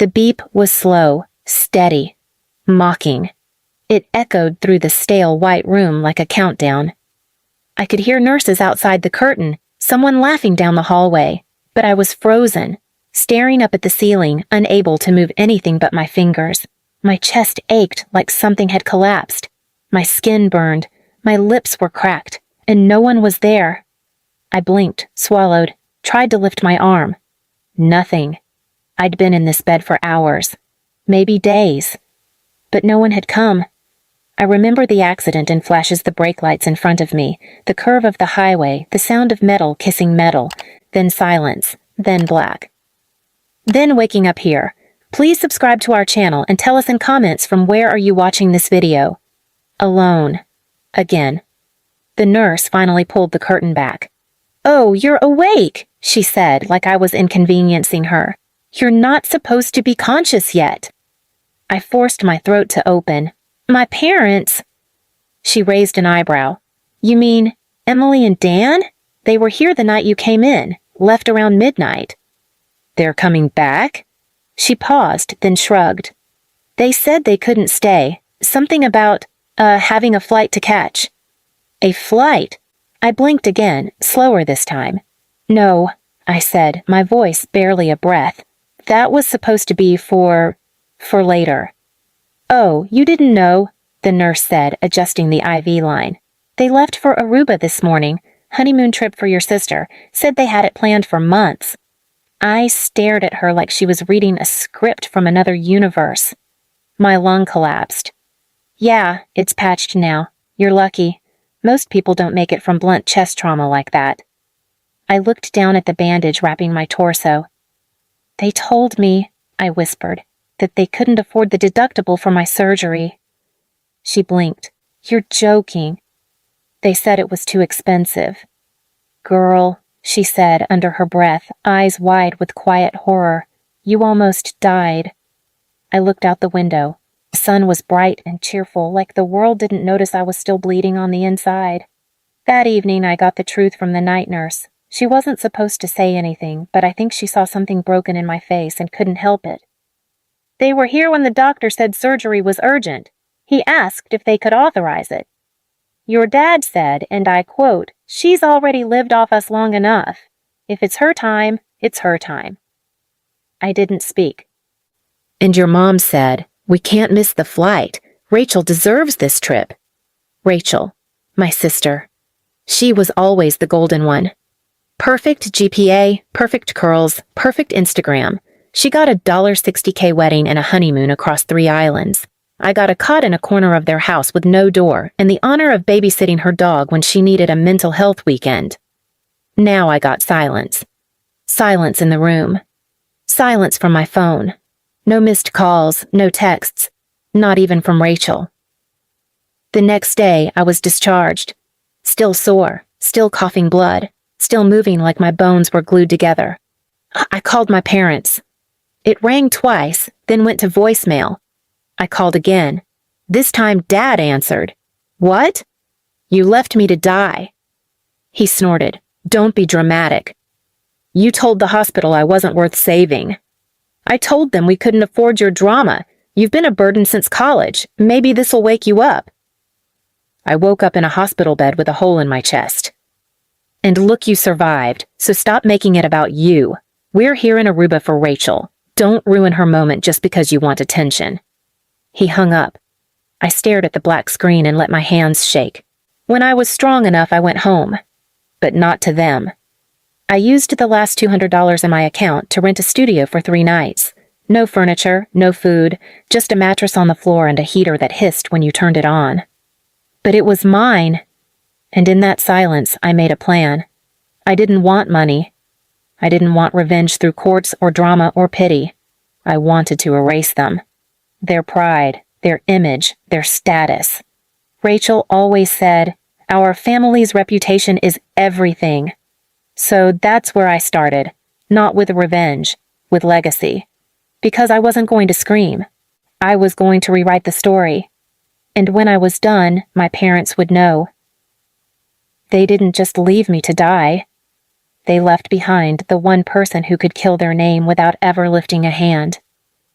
The beep was slow, steady, mocking. It echoed through the stale white room like a countdown. I could hear nurses outside the curtain, someone laughing down the hallway, but I was frozen, staring up at the ceiling, unable to move anything but my fingers. My chest ached like something had collapsed. My skin burned, my lips were cracked, and no one was there. I blinked, swallowed, tried to lift my arm. Nothing. I'd been in this bed for hours, maybe days, but no one had come. I remember the accident and flashes the brake lights in front of me, the curve of the highway, the sound of metal kissing metal, then silence, then black. Then waking up here. Please subscribe to our channel and tell us in comments from where are you watching this video. Alone. Again. The nurse finally pulled the curtain back. "Oh, you're awake," she said, like I was inconveniencing her. "You're not supposed to be conscious yet." I forced my throat to open. "My parents—" She raised an eyebrow. "You mean Emily and Dan? They were here the night you came in, left around midnight." "They're coming back?" She paused, then shrugged. "They said they couldn't stay. Something about, having a flight to catch." "A flight?" I blinked again, slower this time. "No," I said, my voice barely a breath. "That was supposed to be for later." "Oh, you didn't know," the nurse said, adjusting the IV line. "They left for Aruba this morning. Honeymoon trip for your sister. Said they had it planned for months." I stared at her like she was reading a script from another universe. My lung collapsed. "Yeah, it's patched now. You're lucky. Most people don't make it from blunt chest trauma like that." I looked down at the bandage wrapping my torso. "They told me," I whispered, "that they couldn't afford the deductible for my surgery." She blinked. "You're joking." "They said it was too expensive." "Girl," she said under her breath, eyes wide with quiet horror, "you almost died." I looked out the window. The sun was bright and cheerful, like the world didn't notice I was still bleeding on the inside. That evening I got the truth from the night nurse. She wasn't supposed to say anything, but I think she saw something broken in my face and couldn't help it. "They were here when the doctor said surgery was urgent. He asked if they could authorize it. Your dad said, and I quote, 'She's already lived off us long enough. If it's her time, it's her time.'" I didn't speak. "And your mom said, 'We can't miss the flight. Rachel deserves this trip.'" Rachel, my sister. She was always the golden one. Perfect GPA, perfect curls, perfect Instagram. She got a $60K wedding and a honeymoon across 3 islands. I got a cot in a corner of their house with no door and the honor of babysitting her dog when she needed a mental health weekend. Now I got silence. Silence in the room. Silence from my phone. No missed calls, no texts, not even from Rachel. The next day, I was discharged. Still sore, still coughing blood, still moving like my bones were glued together. I called my parents. It rang twice, then went to voicemail. I called again. This time, Dad answered. "What?" "You left me to die." He snorted. "Don't be dramatic." "You told the hospital I wasn't worth saving." "I told them we couldn't afford your drama. You've been a burden since college. Maybe this'll wake you up." I woke up in a hospital bed with a hole in my chest. "And look, you survived, so stop making it about you. We're here in Aruba for Rachel. Don't ruin her moment just because you want attention." He hung up. I stared at the black screen and let my hands shake. When I was strong enough, I went home. But not to them. I used the last $200 in my account to rent a studio for 3 nights. No furniture, no food, just a mattress on the floor and a heater that hissed when you turned it on. But it was mine. And in that silence, I made a plan. I didn't want money. I didn't want revenge through courts or drama or pity. I wanted to erase them. Their pride, their image, their status. Rachel always said, "Our family's reputation is everything." So that's where I started, not with revenge, with legacy. Because I wasn't going to scream. I was going to rewrite the story. And when I was done, my parents would know. They didn't just leave me to die. They left behind the one person who could kill their name without ever lifting a hand.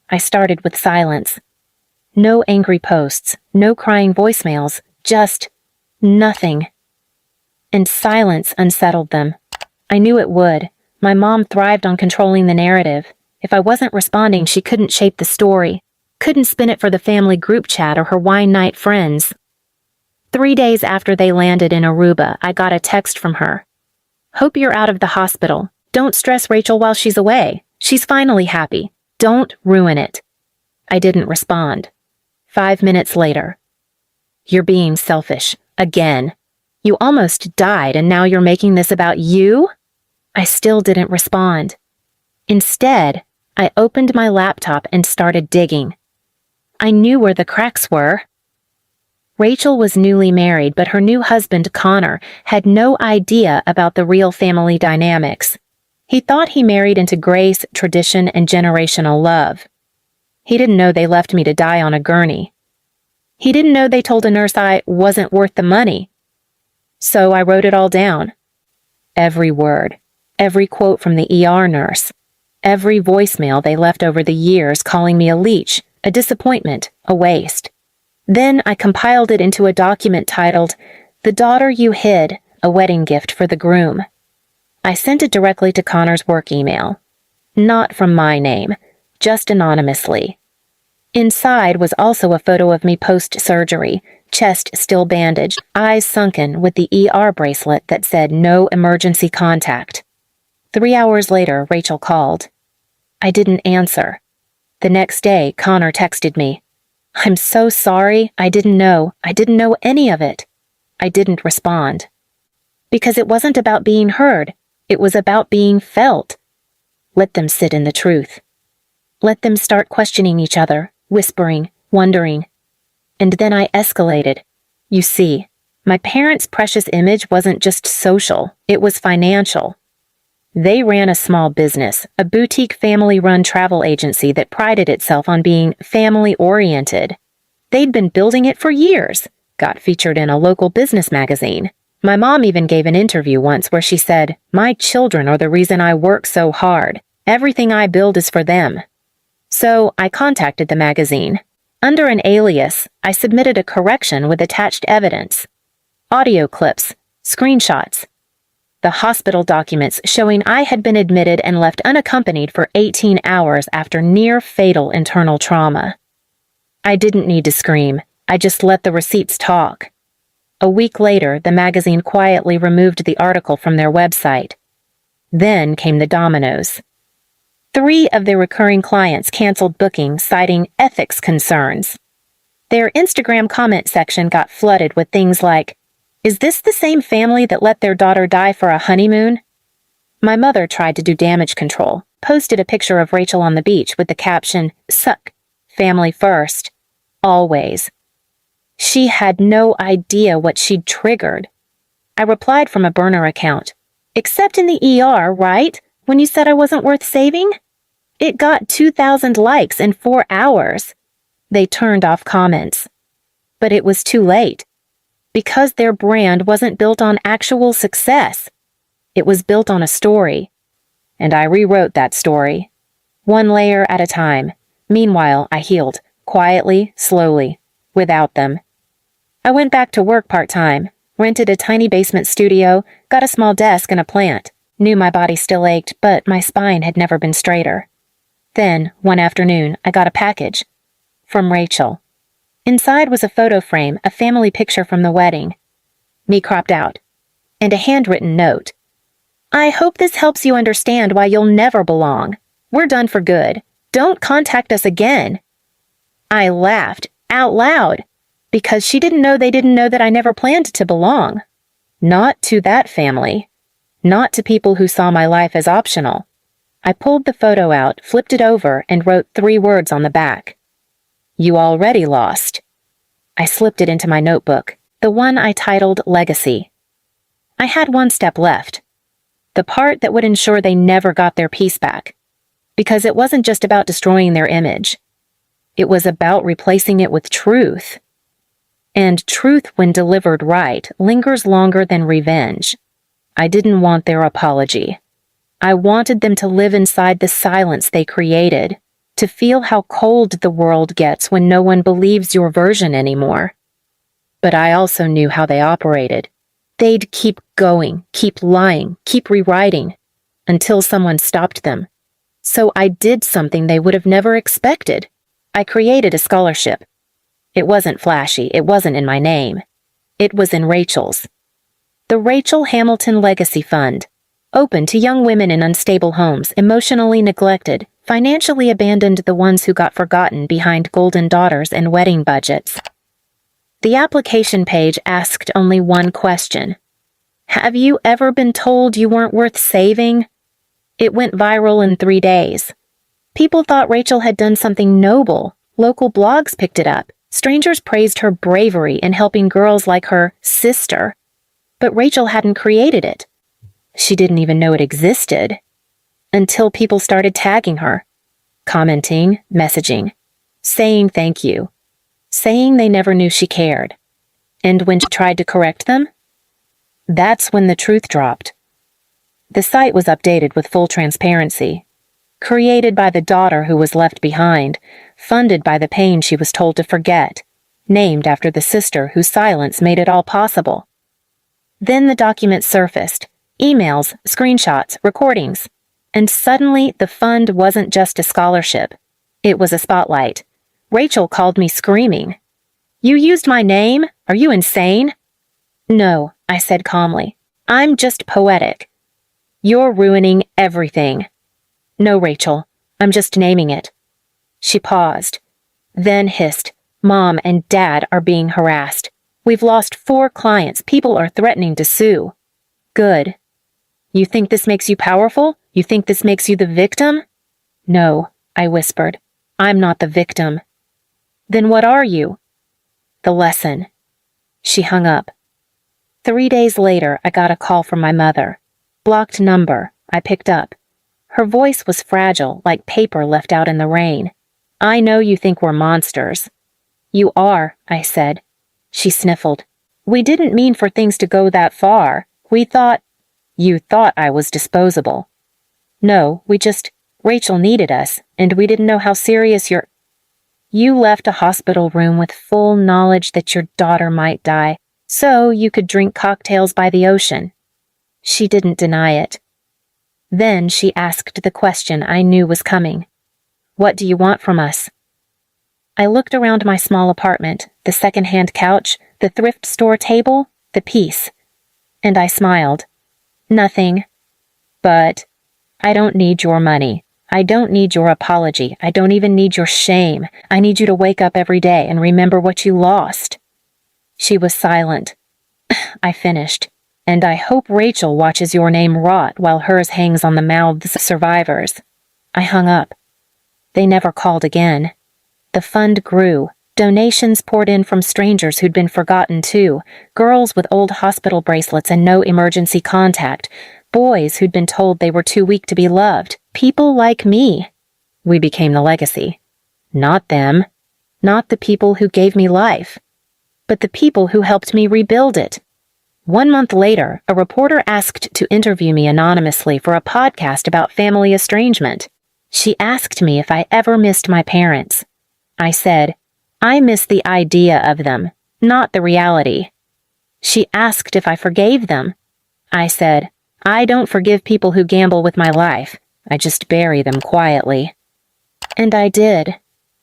I started with silence. No angry posts, no crying voicemails, just nothing. And silence unsettled them. I knew it would. My mom thrived on controlling the narrative. If I wasn't responding, she couldn't shape the story, couldn't spin it for the family group chat or her wine night friends. 3 days after they landed in Aruba, I got a text from her. "Hope you're out of the hospital. Don't stress Rachel while she's away. She's finally happy. Don't ruin it." I didn't respond. 5 minutes later. "You're being selfish. Again. You almost died and now you're making this about you?" I still didn't respond. Instead, I opened my laptop and started digging. I knew where the cracks were. Rachel was newly married, but her new husband, Connor, had no idea about the real family dynamics. He thought he married into grace, tradition, and generational love. He didn't know they left me to die on a gurney. He didn't know they told a nurse I wasn't worth the money. So I wrote it all down. Every word, every quote from the ER nurse, every voicemail they left over the years calling me a leech, a disappointment, a waste. Then I compiled it into a document titled, "The Daughter You Hid, a Wedding Gift for the Groom." I sent it directly to Connor's work email. Not from my name, just anonymously. Inside was also a photo of me post-surgery, chest still bandaged, eyes sunken with the ER bracelet that said no emergency contact. 3 hours later, Rachel called. I didn't answer. The next day, Connor texted me. "I'm so sorry. I didn't know any of it." I didn't respond. Because it wasn't about being heard. It was about being felt. Let them sit in the truth. Let them start questioning each other, whispering, wondering. And then I escalated. You see, my parents' precious image wasn't just social, it was financial. They ran a small business, a boutique family-run travel agency that prided itself on being family-oriented. They'd been building it for years, got featured in a local business magazine. My mom even gave an interview once where she said, "My children are the reason I work so hard. Everything I build is for them." So I contacted the magazine. Under an alias, I submitted a correction with attached evidence. Audio clips, screenshots. The hospital documents showing I had been admitted and left unaccompanied for 18 hours after near-fatal internal trauma. I didn't need to scream. I just let the receipts talk. A week later, the magazine quietly removed the article from their website. Then came the dominoes. 3 of their recurring clients canceled bookings, citing ethics concerns. Their Instagram comment section got flooded with things like, "Is this the same family that let their daughter die for a honeymoon?" My mother tried to do damage control, posted a picture of Rachel on the beach with the caption, "Suck, family first, always." She had no idea what she'd triggered. I replied from a burner account, "Except in the ER, right? When you said I wasn't worth saving?" It got 2,000 likes in 4 hours. They turned off comments. But it was too late. Because their brand wasn't built on actual success. It was built on a story. And I rewrote that story. 1 layer at a time. Meanwhile, I healed, quietly, slowly, without them. I went back to work part-time, rented a tiny basement studio, got a small desk and a plant. Knew my body still ached, but my spine had never been straighter. Then, one afternoon, I got a package. From Rachel. Inside was a photo frame, a family picture from the wedding. Me cropped out. And a handwritten note. "I hope this helps you understand why you'll never belong. We're done for good. Don't contact us again." I laughed, out loud, because she didn't know they didn't know that I never planned to belong. Not to that family. Not to people who saw my life as optional. I pulled the photo out, flipped it over, and wrote 3 words on the back. "You already lost." I slipped it into my notebook, the one I titled Legacy. I had 1 step left. The part that would ensure they never got their peace back. Because it wasn't just about destroying their image. It was about replacing it with truth. And truth, when delivered right, lingers longer than revenge. I didn't want their apology. I wanted them to live inside the silence they created, to feel how cold the world gets when no one believes your version anymore. But I also knew how they operated. They'd keep going, keep lying, keep rewriting, until someone stopped them. So I did something they would have never expected. I created a scholarship. It wasn't flashy, it wasn't in my name. It was in Rachel's. The Rachel Hamilton Legacy Fund, open to young women in unstable homes, emotionally neglected, financially abandoned, the ones who got forgotten behind golden daughters and wedding budgets. The application page asked only one question. Have you ever been told you weren't worth saving? It went viral in 3 days. People thought Rachel had done something noble. Local blogs picked it up. Strangers praised her bravery in helping girls like her sister. But Rachel hadn't created it. She didn't even know it existed. Until people started tagging her, commenting, messaging, saying thank you, saying they never knew she cared. And when she tried to correct them, that's when the truth dropped. The site was updated with full transparency. Created by the daughter who was left behind, funded by the pain she was told to forget, named after the sister whose silence made it all possible. Then the documents surfaced, emails, screenshots, recordings, and suddenly the fund wasn't just a scholarship. It was a spotlight. Rachel called me screaming. "You used my name? Are you insane?" "No," I said calmly. "I'm just poetic." "You're ruining everything." "No, Rachel, I'm just naming it." She paused, then hissed, "Mom and Dad are being harassed. We've lost 4 clients. People are threatening to sue." "Good. You think this makes you powerful? You think this makes you the victim?" "No," I whispered. "I'm not the victim." "Then what are you?" "The lesson." She hung up. 3 days later, I got a call from my mother. Blocked number. I picked up. Her voice was fragile, like paper left out in the rain. "I know you think we're monsters." "You are," I said. She sniffled. "We didn't mean for things to go that far. We thought—" "You thought I was disposable." "No, Rachel needed us, and we didn't know how serious your—" "You left a hospital room with full knowledge that your daughter might die, so you could drink cocktails by the ocean." She didn't deny it. Then she asked the question I knew was coming. "What do you want from us?" I looked around my small apartment, the second-hand couch, the thrift store table, the peace, and I smiled. "Nothing. But I don't need your money. I don't need your apology. I don't even need your shame. I need you to wake up every day and remember what you lost." She was silent. I finished. "And I hope Rachel watches your name rot while hers hangs on the mouths of survivors." I hung up. They never called again. The fund grew. Donations poured in from strangers who'd been forgotten too, girls with old hospital bracelets and no emergency contact, boys who'd been told they were too weak to be loved, people like me. We became the legacy. Not them. Not the people who gave me life. But the people who helped me rebuild it. 1 month later, a reporter asked to interview me anonymously for a podcast about family estrangement. She asked me if I ever missed my parents. I said, "I miss the idea of them, not the reality." She asked if I forgave them. I said, "I don't forgive people who gamble with my life. I just bury them quietly." And I did.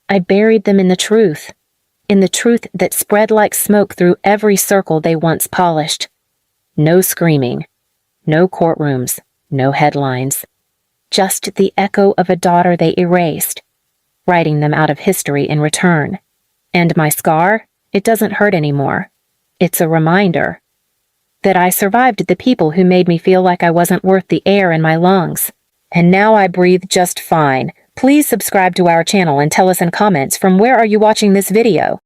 I buried them in the truth that spread like smoke through every circle they once polished. No screaming, no courtrooms, no headlines. Just the echo of a daughter they erased, writing them out of history in return. And my scar, it doesn't hurt anymore. It's a reminder that I survived the people who made me feel like I wasn't worth the air in my lungs. And now I breathe just fine. Please subscribe to our channel and tell us in comments from where are you watching this video.